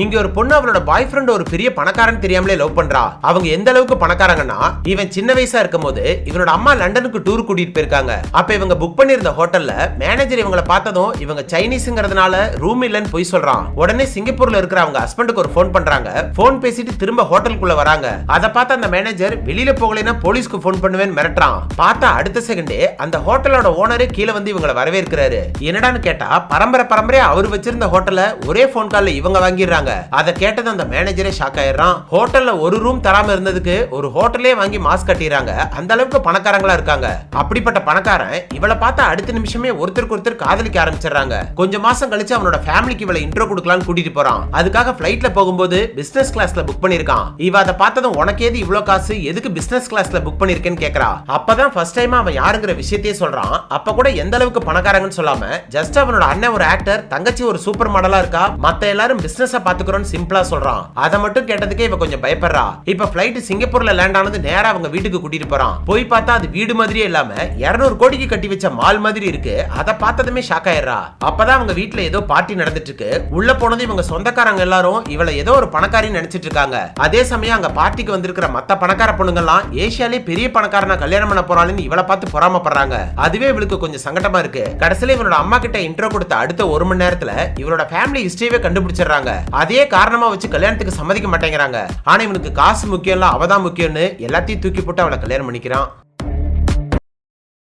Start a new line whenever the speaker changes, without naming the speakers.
இங்க ஒரு பொண்ணு அவளோட பாய் ஃப்ரெண்ட் ஒரு பெரிய பணக்காரன் தெரியாமலே லவ் பண்றா. அவங்க எந்த அளவுக்கு பணக்காரங்கன்னா, இவன் சின்ன வயசா இருக்கும் போது இவனோட அம்மா லண்டனுக்கு டூர் கூட்டிட்டு போயிருக்காங்க. அப்ப இவங்க புக் பண்ணிருந்த ஹோட்டல்ல மேனேஜர் இவங்களை பார்த்ததும் இவங்க சைனீஸ்ங்கிறதுனால ரூம் இல்லன்னு போய் சொல்றான். உடனே சிங்கப்பூர்ல இருக்கிற அவங்க ஹஸ்பண்டுக்கு ஒரு போன் பண்றாங்க. போன் பேசிட்டு திரும்ப ஹோட்டலுக்குள்ள வராங்க. அதை பார்த்த அந்த மேனேஜர் வெளியில போகலைன்னா போலீஸ்க்கு போன் பண்ணுவேன்னு மிரட்டுறான். பார்த்தா அடுத்த செகண்டே அந்த ஹோட்டலோட ஓனரே கீழே வந்து இவங்களை வரவேற்கிறாரு. என்னடான்னு கேட்டா, பரம்பரையா அவர் வச்சிருந்த ஹோட்டலை ஒரே போன் கால்ல இவங்க வாங்கிடுறாங்க. அதை கேட்டது அந்த மேனேஜரே ஷாக் ஆயிடுறான். ஹோட்டல்ல ஒரு ரூம் தராம இருந்ததுக்கு ஒரு ஹோட்டலே வாங்கி மாஸ்க் கட்டிடுறாங்க. அந்த அளவுக்கு பணக்காரங்களா இருக்காங்க. அப்படிப்பட்ட பணக்காரன் இவளை பார்த்தா அடுத்த நிமிஷமே ஒருத்தருக்கு ஒருத்தர் காதலிக்க ஆரம்பிச்சிடறாங்க. கொஞ்சம் மாசம் கழிச்சு அவனோட ஃபேமிலிக்கு இவளை இன்ட்ரோ கொடுக்கலாம்னு கூட்டிட்டு போறான். அதுக்காக ஃபிளைட்ல போகும்போது பிசினஸ் கிளாஸ்ல புக் பண்ணிருக்கான். இவ அதை பார்த்ததும் உனக்கு ஏது இவ்வளவு காசு, எதுக்கு பிசினஸ் கிளாஸ்ல புக் பண்ணிருக்கேன்னு கேக்குறா. அப்பதான் ஃபர்ஸ்ட் டைம் அவன் யாருங்கிற விஷயத்தையே சொல்றான். அப்ப கூட எந்த அளவுக்கு பணக்காரங்கன்னு சொல்லாம ஜஸ்ட் அவனோட அண்ணன் ஒரு ஆக்டர், தங்கச்சி ஒரு சூப்பர் மாடலா இருக்கா, மத்த எல்லாரும் பிசினஸ் பாத்துக்கிறோம் சிம்பிளா சொல்றான். அதை மட்டும் கேட்டதுக்கே இவ கொஞ்சம் பயப்படுறா. இப்ப பிளைட் சிங்கப்பூர்ல லேண்ட் ஆனது நேரா அவங்க வீட்டுக்கு கூட்டிட்டு போறான். போய் பார்த்தா அது வீடு மாதிரியே இல்லாம 200 கோடிக்கு கட்டி வச்ச மால் மாதிரி இருக்கு. அதை பார்த்ததுமே ஷாக் ஆயிடுறா. அப்பதான் அவங்க வீட்டுல ஏதோ பார்ட்டி நடந்துட்டு இருக்கு. உள்ள போனது இவங்க சொந்தக்காரங்க எல்லாரும் இவளை ஏதோ ஒரு பணக்காரின்னு நினைச்சிட்டு இருக்காங்க. அதே சமயம் அங்க பார்ட்டிக்கு வந்திருக்கிற மத்த பணக்கார பொண்ணுங்க எல்லாம் ஏசியாலே பெரிய பணக்காரனா கல்யாணம் பண்ண போறாள்னு இவளை பார்த்து பொறாமப்படுறாங்க. அதுவே இவளுக்கு கொஞ்சம் சங்கடமா இருக்கு. கடைசியில இவனோட அம்மா கிட்ட இன்ட்ரோ கொடுத்த அடுத்த 1 மணி நேரத்துல இவரோட ஃபேமிலி ஹிஸ்டரியே கண்டுபிடிச்சிடறாங்க. அதே காரணமா வச்சு கல்யாணத்துக்கு சம்மதிக்க மாட்டேங்கிறாங்க. ஆனா இவனுக்கு காசு முக்கியம் இல்ல, அவதான் முக்கியம்னு எல்லாத்தையும் தூக்கி போட்டு அவளை கல்யாணம் பண்ணிக்கிறான்.